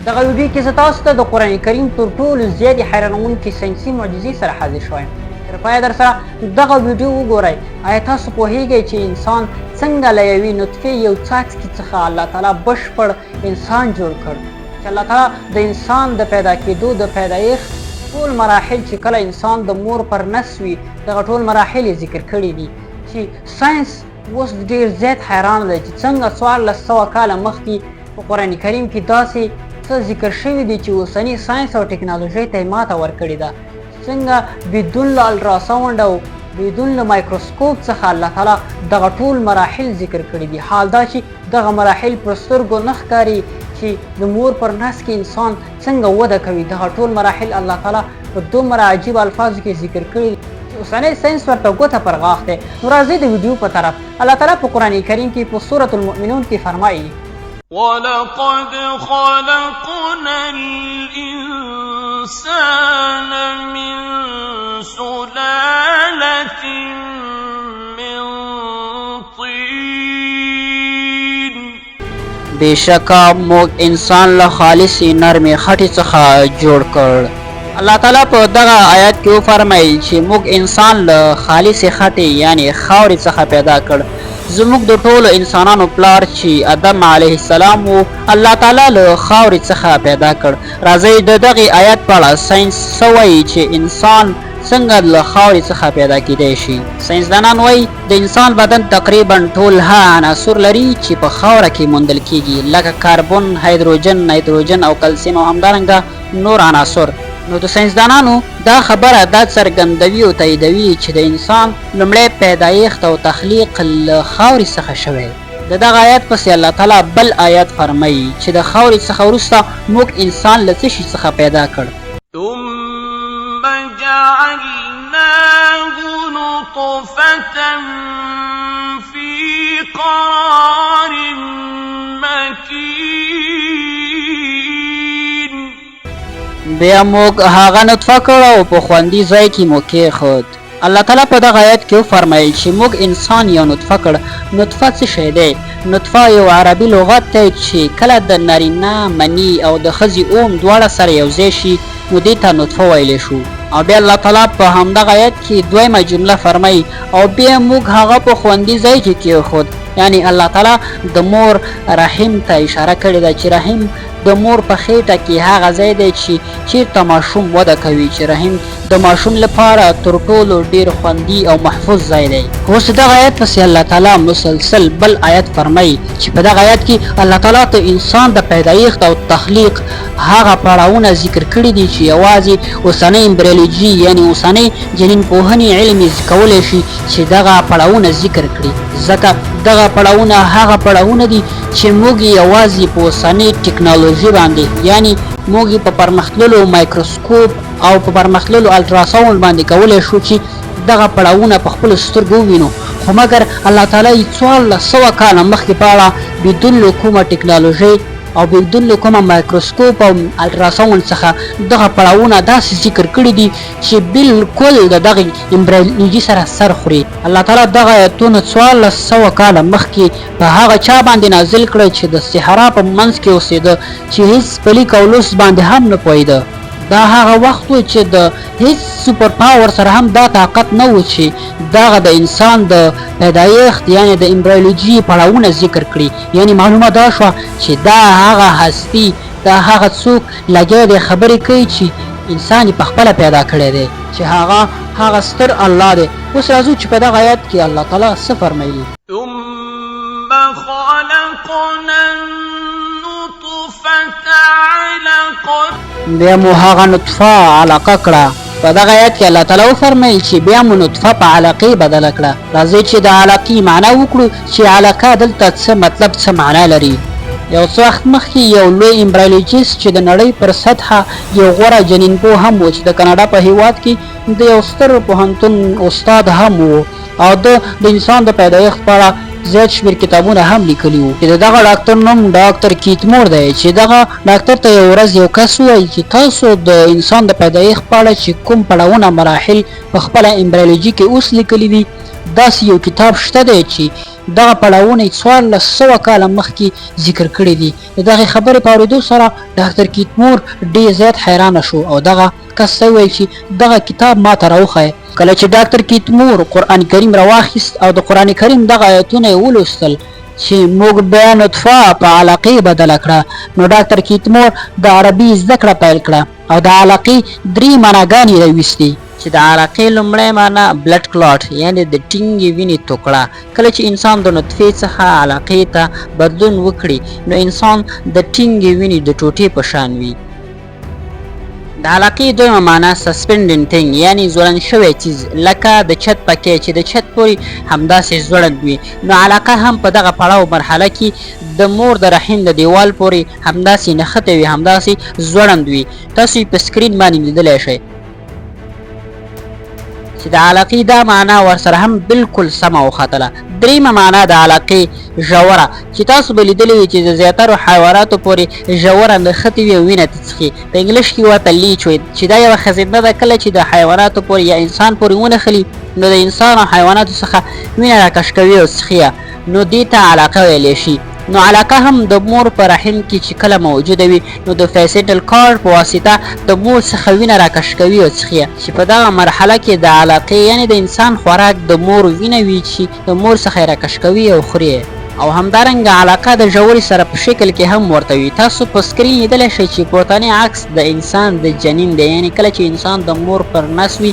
دغه ویډیو کې زه تاسو ته د قرآن کریم تر ټولو زیاتې حیرانوونکې ساینسي معجزې سره حاضر شوی تر پایه در سره دغه ویډیو وګورئ. آیا تاسو پوهیږئ چې انسان څنګه له یوې نطفې یو څاڅکي څخه الله تعالی بشپړ انسان جوړ کړ؟ چې الله تعالی د انسان د پیدا کېدو د پیدایښت ټول مراحل چې کله انسان د مور پر نس وي دغه ټول مراحل یې ذکر کړي دي چې ساینس اوس ډېر زیات حیران دی چې څنګه 1400 کاله مخکې په قرآن کریم کې داسې څه ذکر شوي دي چې اوسني ساینس او ټکنالوژۍ ته یې ماته ورکړې ده. څنګه بدون له الټراساونډ او بدون له مایکروسکوپ څخه الله تعالی دغه ټول مراحل ذکر کړي دي. حال دا چې دغه مراحل پر سترګو نه ښکاري چې د مور پر نس کې انسان څنګه وده کوي. دغه ټول مراحل الله تعالی په دومره عجیب الفاظو کې ذکر کړي دي چې اوسنی ساینس ورته ګوته پر غاښ دی. نو راځئ د ویډیو په طرف. الله تعالی په قرآن کریم کې په سورة المؤمنون کې فرمایي وَلَقَدْ خَلَقْنَا الْإِنسَانَ مِنْ سُلَالَةٍ مِنْ طِينٍ بېشکه موږ انسان له خالصې نرمې خټې څخه جوړ کړ. الله تعالی په دغه آیات کې وفرمایل چې موږ انسان له خالصې خټې یعنی خاورې څخه پیدا کړ. زموږ د ټولو انسانانو پلار چې آدم علیه السلام و الله تعالی له خاورې څخه پیدا کړ. راځئ د دغې آیات په اړه ساینس څه وایي چې انسان څنګه له خاورې څخه پیدا کیدی شي. ساینسدانان وایي د انسان بدن تقریبا ټول هغه عناصر لري چې په خاوره کې موندل کیږي لکه کاربن، هایدروجن، نایتروجن او کلسیم او همدارنګه نور عناصر. نو د ساینسدانانو دا خبره دا څرګندوي او تاییدوي چې د انسان لومړی پیدایښت او تخلیق له خاورې څخه شوی. د دغه آیات پسې الله تعالی بل آیات فرمایي چې د خاورې څخه وروسته موږ انسان له څه شي څخه پیدا کړ. ثُمَّ جَعَلْنَاهُ نُطْفَةً فِي قَرَارٍ مَّكِينٍ بیا موږ هغه نطفه کړ او په خوندي ځای کې مو کېښود. الله تعالی په دغه آیت کې وفرمایل چې موږ انسان یو نطفه کړ. نطفه څه شی دی؟ نطفه یو عربي لغت دی چې کله د نارینه مني او د ښځې اوم دواړه سره یو ځای شي نو دې ته نطفه ویلی شو. او بیا الله تعالی په همدغه آیت کې دویمه جمله فرمایي او بیا موږ هغه په خوندي ځای کې کېښود. یعنی الله تعالی د مور رحم ته اشاره کړې ده چې رحم د مور په خېټه کې هغه ځای دی چې چیرته ماشوم وده کوي چې رحم د ماشوم لپاره تر ټولو ډیر خوندي او محفوظ ځای دی. اوس دغه آیت پسې الله تعالی مسلسل بل آیت فرمایي چې په دغه آیت کې الله تعالی د انسان د پیدایښت او تخلیق هغه پړاوونه ذکر کړي دي چې یوازې اوسنۍ امبریولوژي یعنی اوسنۍ جنین پوهنې علم یې کولی شي چې دغه پړاوونه ذکر کړي. ځکه دغه پړاوونه هغه پړاوونه دي چې موږ یوازې په اوسنۍ ټکنالوژي باندې یعنی موږ په پرمختللو مایکروسکوپ او په پرمختللو الټراساونډ باندې کولی شو چې دغه پړاوونه په خپلو سترګو ووینو. خو مګر الله تعالی یې 1400 کاله مخکې په اړه بدون له کومه ټکنالوژۍ او بدون له کومه مایکروسکوپ او الټراساونډ څخه دغه پړاوونه داسې ذکر کړي دي چې بالکل د دغې امبریولوژي سره سر خوري. الله تعالی دغه آیتونه 1400 کاله مخکې په هغه چا باندې نازل کړی چې د صحرا په منځ کې اوسېده چې هیڅ پلیک او لوس باندې هم نه پوهېده. دا هغه وخت و چې د هیڅ سوپر پاور سره هم دا طاقت نه و چې دغه د انسان د پیدایښت یعنی د امبریولوژي پړاوونه ذکر کړي. یعنی معلومه دا شوه چې دا هغه هستی دا هغه څوک لګیا دی خبرې کوي چې انسان یې پخپله پیدا کړی دی چې هغه ستر الله دی. اوس راځو چې په دغه آیت کې الله تعالی څه فرمایي. ثُمَّ خَلَقْنَا النُّطْفَةَ عَلَقَةً بیا مو هغه نطفه علقه کړه. په دغه آیت کې الله تعالی وفرمایل چې بیا مو نطفه په علقې بدله کړه. راځئ چې د علقې معنا وکړو چې علقه دلته څه مطلب څه معنا لري. یو څه وخت مخکې یو لوی امبریولوژیست چې د نړۍ پر سطحه یو غوره جنینپوه هم و چې د کاناډا په هیواد کې د یو ستر پوهنتون استاد هم و او د انسان د پیدایښت په اړه زیات شمېر کتابونه هم لیکلي وو. چې دغه ډاکټر نوم ډاکټر کیت مور دی چې دغه ډاکټر ته یو ورځ یو کس وویل چې تاسو د انسان د پیدایښت په اړه چې کوم پړاوونه مراحل په خپله امبریولوژي کې اوس لیکلي دي داسې یو کتاب شته دی چې دغه پړاوونه 1400 کاله مخکې ذکر کړي دي. د دغې خبرې په اورېدو سره ډاکټر کیتمور ډېر زیات حیرانه شو او دغه کس ته وویل چې دغه کتاب ما ته راوښیه. کله چې ډاکټر کیتمور قرآن کریم راواخیست او د قرآن کریم دغه آیتونه یې ولوستل چې موږ بیا نطفه په علقې بدله کړه، نو ډاکټر کیتمور د عربي زده کړه پیل کړه او د علقې 3 معناګانې راویستې چې د علقې لومړی معنا بلډ کلاټ یعنې د ټینګې وینې توکړه. کله چې انسان د نطفې څخه علقې ته بدلون وکړي نو انسان د ټینګې وینې د ټوټې په شان وي. د علقې دویمه معنا سسپنډنګ ثینګ یعنی ځوړند شوی څیز لکه د چت پکې چې د چت پورې همداسې ځوړند وي. نو علقه هم په دغه پړاو مرحله کې د مور د رحم د دیوال پورې همداسې نښتې وي، همداسې ځوړند وي. تاسو یې په سکرین باندې لیدلی شئ چې د علقې دا معنا ورسره هم بالکل سمه وختله. دریمه معنا د علقې ژوره چې تاسو به لیدلی وي چې د زیاترو حیواناتو پورې ژوره نښتې وي او وینه ترې څښي. په انګلیش کې ورته لیچ وایي چې دا یوه خزینده ده. کله چې د حیواناتو پورې یا انسان پورې ونښلي نو د انسان او حیواناتو څخه وینه راکش کوي او څښي، نو دې ته علقه ویلی شي. نو علقه هم د مور په رحم کې چې کله موجوده وي نو د فیسیټل کارډ په واسطه د مور څخه وینه راکش کوي او څښي، چې په دغه مرحله کې د علقې یعنې د انسان خوراک د مور وینه وي چې د مور څخه یې راکش کوي او خوري. او همدارنګه علقه د ژورې سره په شکل کې هم ورته وي. تاسو په سکرین لیدلی شئ چې پورتنی عکس د انسان د جنین دی، یعنې کله چې انسان د مور پر نس وي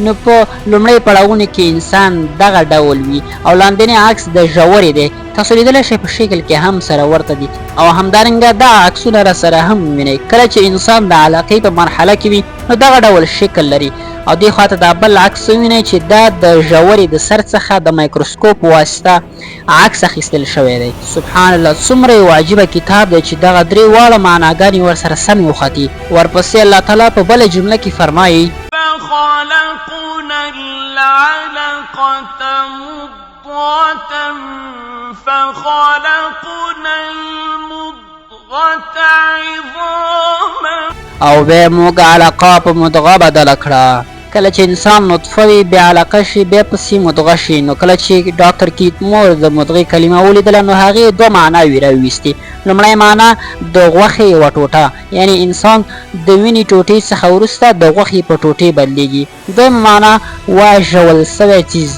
نو په لومړی پړاوونو کې انسان دغه ډول وي او لاندنی عکس د ژورې دی. تاسو لیدلی شئ په شکل کې هم سره ورته دي او همدارنګه دا عکسونه را سره هم وینئ. کله چې انسان د علقې په مرحله کې وي نو دغه ډول شکل لري. او دې خواته دا بل عکس ووینئ چې دا د ژورې د سر څخه د مایکروسکوپ په واسطه عکس اخیستل شوی دی. سبحان الله، څومره یو عجیبه کتاب دی چې دغه 3 واړه معناګانې ورسره سمې وختي. ورپسې الله تعالی په بله جمله کې فرمایي فخلقنا العلقة مضغة فخلقنا المضغة عظاما او بیا موږ علقه په مدغه بدله کړه. کله چې انسان نطفه وي بیا علقه شي بیا پسې مدغه شي. نو کله چې ډاکټر کیتمور د مدغې کلمه ولیدله نو هغې 2 معناوې راویستې. لومړی معنا د غوښې یوه ټوټه یعنی انسان د وینې ټوټې څخه وروسته د غوښې په ټوټې بدلیږي. دویمه معنا وژول سوی څیز.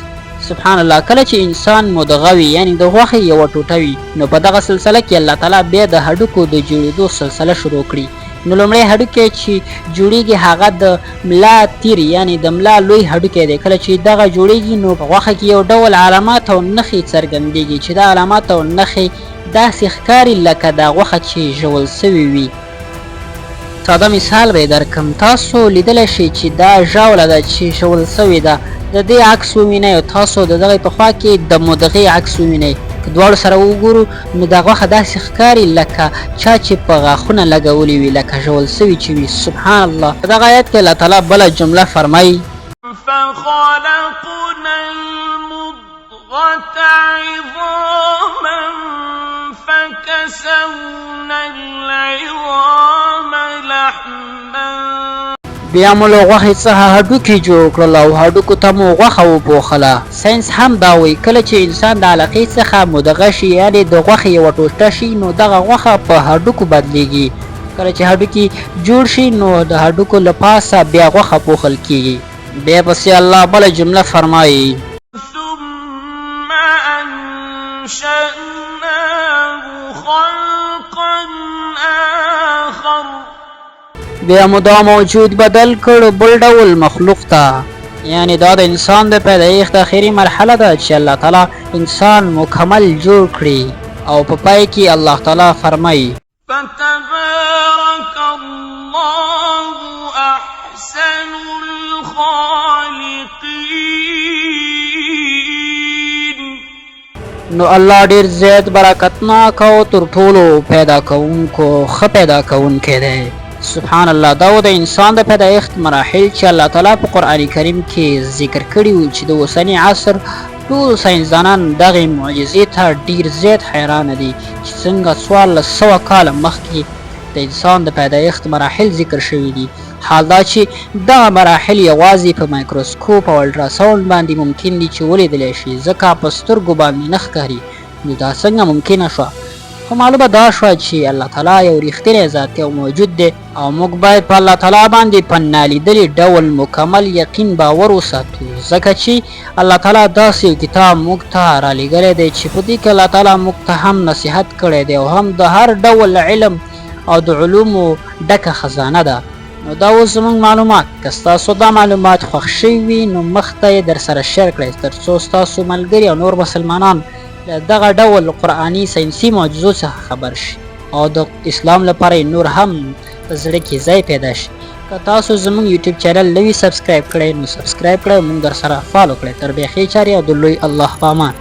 سبحان الله، کله چې انسان مدغه وي یعنی د غوښې یوه ټوټه وي نو په دغه سلسله کې الله تعالی بیا د هډوکو د جوړېدو سلسله شروع کړي. نو لومړی هډوکی چې جوړیږي هغه د ملا تیر یعنی د ملا لوی هډوکی دی. کله چې دغه جوړیږي نو په غوښه کې یو ډول علامات او نښې څرګندېږي چې دا علامات او نښې داسې ښکاري لکه دا غوښه چې ژول سوې وي. ساده مثال به یې درکړم. تاسو لیدلی شئ چې دا ژاوله ده چې ژول سوې ده، د دې عکس ووینئ او تاسو د دغې په خوا کې د مدغې عکس ووینئ. که دواړو سره وګورو نو دا غوښه داسې ښکاري لکه چا چې په غاښونه لګولې وي، لکه ژول سوي چې وي. سبحان الله، په دغه آیت کې الله تعالی بله جمله فرمایي فخلقنا المضغة عظاما فكسونا العظام لحما بیا مو له غوښې څخه هډوکي جوړ کړل او هډوکو ته مو غوښه وپوښله. ساینس هم دا وایي کله چې انسان د علقې څخه مدغه شي یعنې د غوښې یوه ټوټه شي نو دغه غوښه په هډوکو بدلیږي. کله چې هډوکي جوړ شي نو د هډوکو له پاسه بیا غوښه پوښل کیږي. بیا پسې الله بله جمله فرمایي ثم أنشأناه خلقا آخر بیا مو دا موجود بدل کړ بل ډول مخلوق ته. یعنی دا د انسان د پیدایښت اخري مرحله ده چې الله تعالی انسان مکمل جوړ کړي. او په پای کې الله تعالی فرمایي فتبارك الله أحسن الخالقين. نو الله ډیر زیات برکتناک او تر ټولو پیدا کوونکو ښه پیدا کوونکی دی. سبحان الله، دا و د انسان د پیدایښت مراحل چې الله تعالی په قرآن کریم کې ذکر کړي وو چې د اوسني عصر ټول ساینسدانان دغې معجزې ته ډیر زیات حیرانه دي چې څنګه 1400 کاله مخکې د انسان د پیدایښت مراحل ذکر شوي دي. حال دا چې دغه مراحل یوازې په مایکروسکوپ او الټراساونډ باندې ممکن دي چې ولیدلی شي، ځکه په سترګو باندې نه ښکاري. نو دا څنګه ممکنه شوه؟ خو معلومه دا شوه چې الله تعالی یو ریښتینی ذات او موجود دی او موږ باید په الله تعالی باندې په نالیدلي ډول مکمل یقین باور وساتو، ځکه چې الله تعالی داسې یو کتاب موږ ته رالیږلی دی چې په دې کې الله تعالی موږ ته هم نصیحت کړی دی او هم د هر ډول علم او د علومو ډکه خزانه ده. نو دا اوس زموږ معلومات. که ستاسو دا معلومات خوښ شوي وي نو مخته یې در سره شیر کړئ تر څو ستاسو ملګري او نور مسلمانان له دغه ډول قرآني ساینسي معجزو څخه خبر شي او د اسلام لپاره نور هم په زړه کې ځای پیدا شي. که تاسو زموږ یوټیوب چینل نوي سبسکرایب کړئ نو سبسکرایب کړئ او موږ در سره فالو کړئ. تر بیا ښې چارې او د لوی الله په امان.